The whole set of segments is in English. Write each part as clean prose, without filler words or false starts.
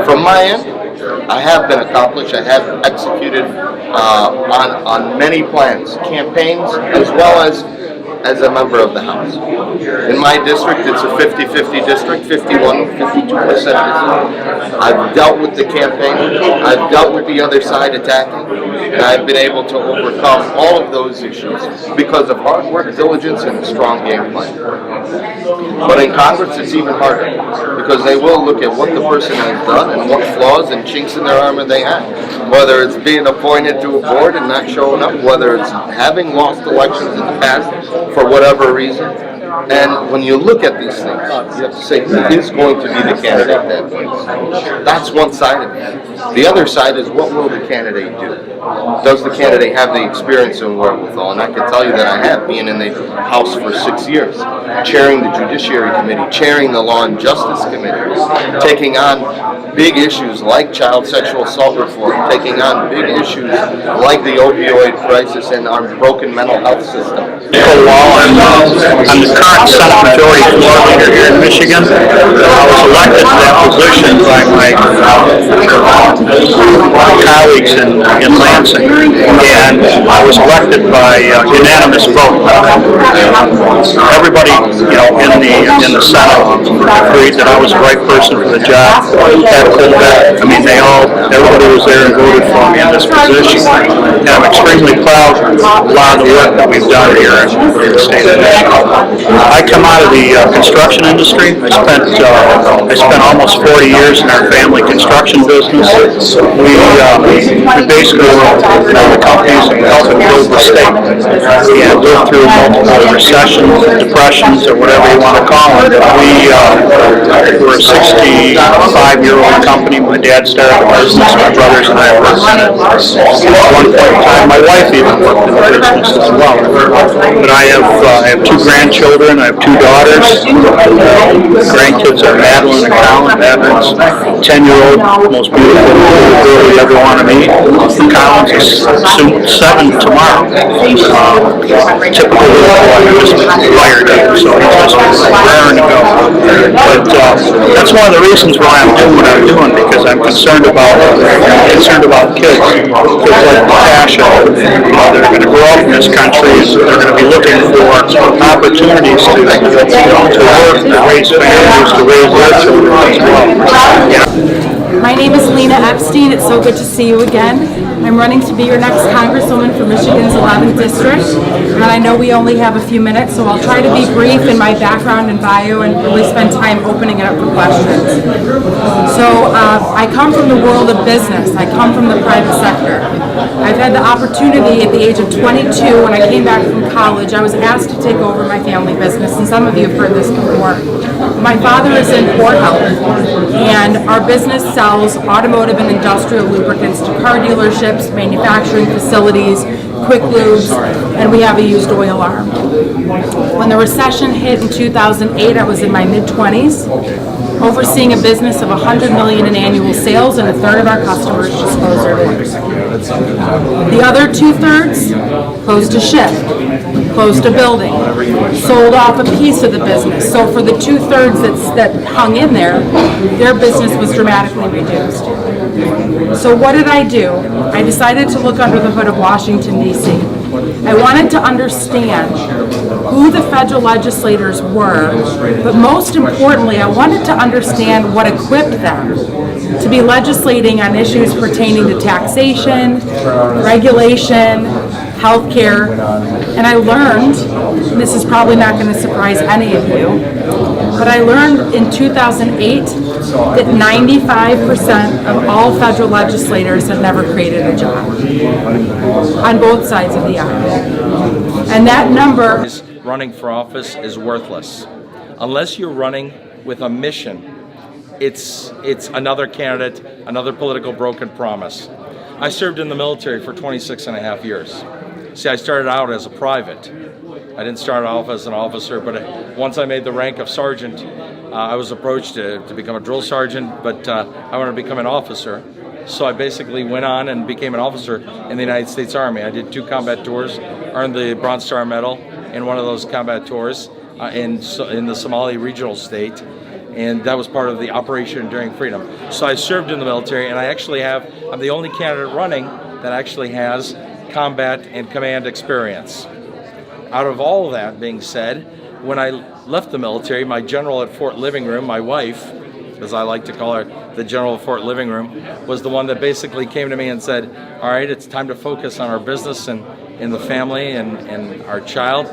from my end, I have been accomplished. I have executed on many plans, campaigns, as well as a member of the House. In my district, it's a 50-50 district, 52% district. I've dealt with the campaign, I've dealt with the other side attacking, and I've been able to overcome all of those issues because of hard work, diligence, and a strong game plan. But in Congress, it's even harder because they will look at what the person has done and what flaws and chinks in their armor they have. Whether it's being appointed to a board and not showing up, whether it's having lost elections in the past for whatever reason. And when you look at these things, you have to say, who is going to be the candidate that wins? That's one side of it. The other side is, what will the candidate do? Does the candidate have the experience and wherewithal? And I can tell you that I have, being in the House for 6 years, chairing the Judiciary Committee, chairing the Law and Justice Committee, taking on big issues like child sexual assault reform, taking on big issues like the opioid crisis and our broken mental health system. I'm the current Senate Majority Floor Leader here in Michigan. I was elected to that position by my colleagues in Lansing, and I was elected by unanimous vote. Everybody, in the Senate agreed that I was the right person for the job. Everybody was there and voted for me in this position. And I'm extremely proud of a lot of the work that we've done here in the state of Michigan. I come out of the construction industry. I spent almost 40 years in our family construction business. We basically run the companies and help them build the state. And lived through multiple recessions, depressions, or whatever you want to call it. We're a 65-year-old company. My dad started the business. My brothers and I worked in it. At one point in time, my wife even worked in the business as well. But I have two grandchildren. I have two daughters. Grandkids are Madeline and Colin. Madeline's 10-year-old, most beautiful girl you ever want to meet. Colin's is soon 7 tomorrow. Typical little boy, just fired up, so he's just raring to go. But that's one of the reasons why I'm doing what I'm doing, because I'm concerned about kids. Kids like Natasha, they're going to grow up in this country and they're going to be looking for opportunities to work, to raise families, to raise their children as well. My name is Lena Epstein. It's so good to see you again. I'm running to be your next Congresswoman for Michigan's 11th District, and I know we only have a few minutes, so I'll try to be brief in my background and bio and really spend time opening it up for questions. So I come from the world of business. I come from the private sector. I've had the opportunity at the age of 22, when I came back from college, I was asked to take over my family business, and some of you have heard this before. My father is in Port Health, and our business sells automotive and industrial lubricants to car dealerships, manufacturing facilities, quick lubes, and we have a used oil arm. When the recession hit in 2008, I was in my mid-20s, overseeing a business of $100 million in annual sales, and a third of our customers just closed their doors. The other 2/3 closed a shift, closed a building, sold off a piece of the business. So for the 2/3 that hung in there, their business was dramatically reduced. So what did I do? I decided to look under the hood of Washington, D.C. I wanted to understand who the federal legislators were, but most importantly, I wanted to understand what equipped them to be legislating on issues pertaining to taxation, regulation, healthcare, and I learned, and this is probably not going to surprise any of you, but I learned in 2008 that 95% of all federal legislators have never created a job on both sides of the aisle. And that number... Running for office is worthless. Unless you're running with a mission, it's another candidate, another political broken promise. I served in the military for 26 and a half years. See, I started out as a private. I didn't start off as an officer, but once I made the rank of sergeant, I was approached to become a drill sergeant, but I wanted to become an officer. So I basically went on and became an officer in the United States Army. I did 2 combat tours, earned the Bronze Star Medal in one of those combat tours in the Somali regional state. and that was part of the Operation Enduring Freedom. So I served in the military, and I'm the only candidate running that actually has combat and command experience. Out of all of that being said, when I left the military, my general at Fort Living Room, my wife, as I like to call her, the general of Fort Living Room, was the one that basically came to me and said, all right, it's time to focus on our business and in the family and our child.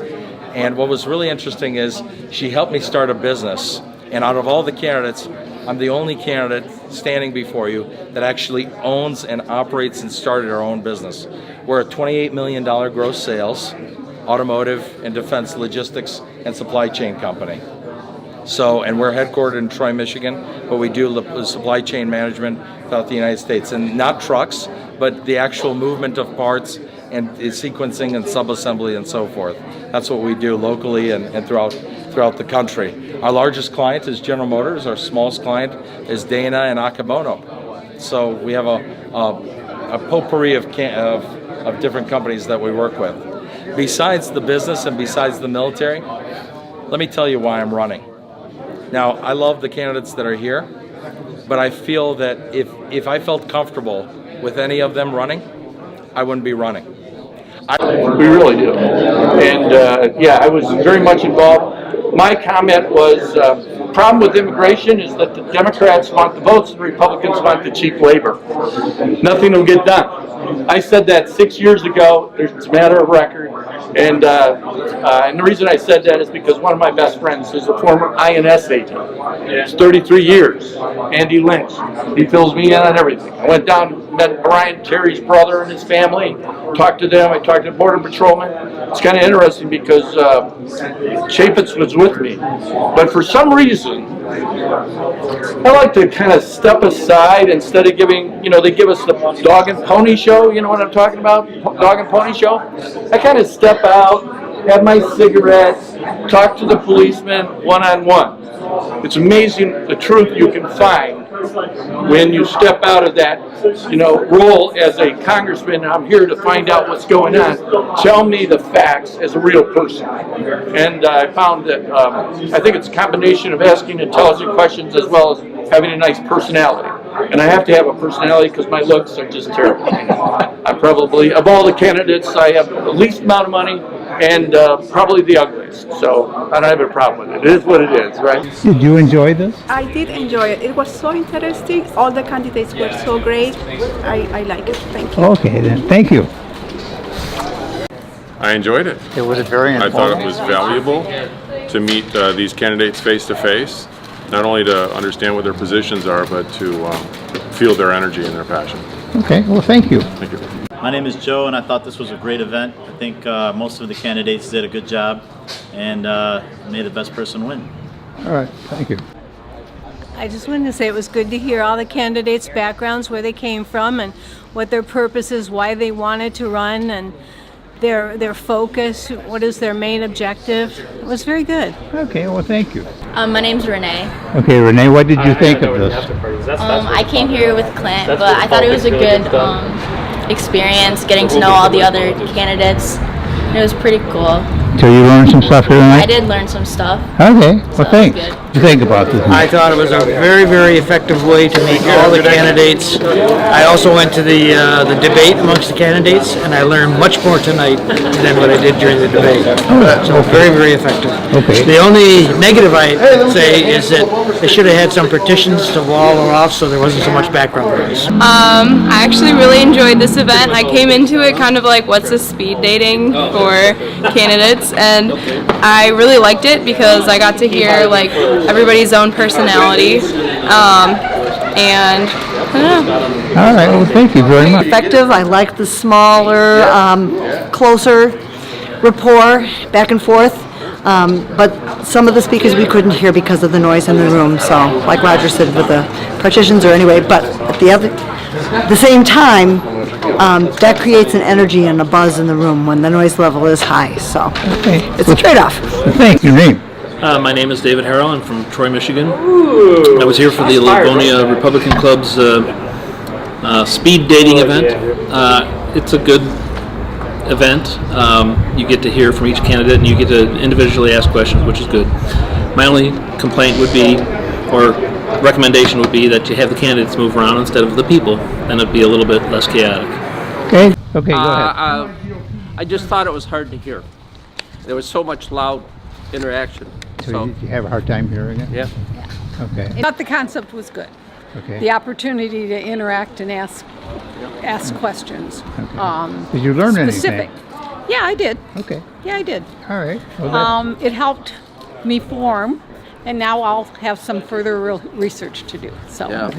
And what was really interesting is she helped me start a business. And out of all the candidates, I'm the only candidate standing before you that actually owns and operates and started our own business. We're a $28 million gross sales, automotive and defense logistics and supply chain company. So, and we're headquartered in Troy, Michigan, but we do supply chain management throughout the United States, and not trucks, but the actual movement of parts and sequencing and subassembly and so forth. That's what we do locally and throughout the country. Our largest client is General Motors. Our smallest client is Dana and Akabono. So we have a potpourri of different companies that we work with. Besides the business and besides the military, let me tell you why I'm running. Now, I love the candidates that are here, but I feel that if I felt comfortable with any of them running, I wouldn't be running. We really do. And yeah, I was very much involved. My comment was, problem with immigration is that the Democrats want the votes, the Republicans want the cheap labor. Nothing will get done. I said that 6 years ago. It's a matter of record. And the reason I said that is because one of my best friends is a former INS agent. It's 33 years. Andy Lynch. He fills me in on everything. I went down, met Brian Terry's brother and his family, talked to them. I talked to Border Patrolman. It's kind of interesting because Chapitz was with me. But for some reason, I like to kind of step aside instead of giving, they give us the dog and pony show, you know what I'm talking about? Dog and pony show? I kind of step out, have my cigarettes, talk to the policeman one-on-one. It's amazing the truth you can find when you step out of that, role as a congressman. I'm here to find out what's going on. Tell me the facts as a real person. And I found that I think it's a combination of asking intelligent questions as well as having a nice personality. And I have to have a personality because my looks are just terrible. I probably, of all the candidates, I have the least amount of money and probably the ugliest. So I don't have a problem with it. It is what it is, right? Did you enjoy this? I did enjoy it. It was so interesting. All the candidates were so great. I like it. Thank you. Okay, then. Thank you. I enjoyed it. It was very I informative. thought it was valuable to meet these candidates face to face, not only to understand what their positions are, but to feel their energy and their passion. Okay, well, thank you. Thank you. My name is Joe, and I thought this was a great event. I think most of the candidates did a good job and made the best person win. All right, thank you. I just wanted to say it was good to hear all the candidates' backgrounds, where they came from, and what their purpose is, why they wanted to run, and their focus, what is their main objective. It was very good. Okay, well, thank you. My name's Renee. Okay, Renee, what did you think of this? I came here with Clint, but I thought it was a good experience getting to know all the other candidates. It was pretty cool. So you learned some stuff here tonight? I did learn some stuff. Okay, So well, thanks. it was good. What do you think about this? I thought it was a very, very effective way to meet all the candidates. I also went to the debate amongst the candidates, and I learned much more tonight than what I did during the debate. So very, very effective. Okay. The only negative I'd say is that they should have had some partitions to wall them off so there wasn't so much background noise. I actually really enjoyed this event. I came into it kind of like, what's a speed dating for candidates, and I really liked it because I got to hear like everybody's own personality, and I don't know. All right, well, thank you very much. Effective. I liked the smaller, closer rapport back and forth. But some of the speakers we couldn't hear because of the noise in the room. So, like Roger said, with the partitions or anyway. But at the same time, that creates an energy and a buzz in the room when the noise level is high. So, it's a trade-off. Thank you, Name. My name is David Harrell. I'm from Troy, Michigan. I was here for the Livonia Republican Club's speed dating event. It's a good event. You get to hear from each candidate and you get to individually ask questions, which is good. My only complaint would be, or recommendation would be that you have the candidates move around instead of the people, then it'd be a little bit less chaotic. Okay, go ahead. I just thought it was hard to hear. There was so much loud interaction. So you have a hard time hearing it? Yeah. Okay, I thought the concept was good. okay. The opportunity to interact and ask questions. Did you learn Specific. anything? Yeah, I did. Okay, Yeah, I did. all right. Well, that- It helped me form, and now I'll have some further research to do. So. Yeah.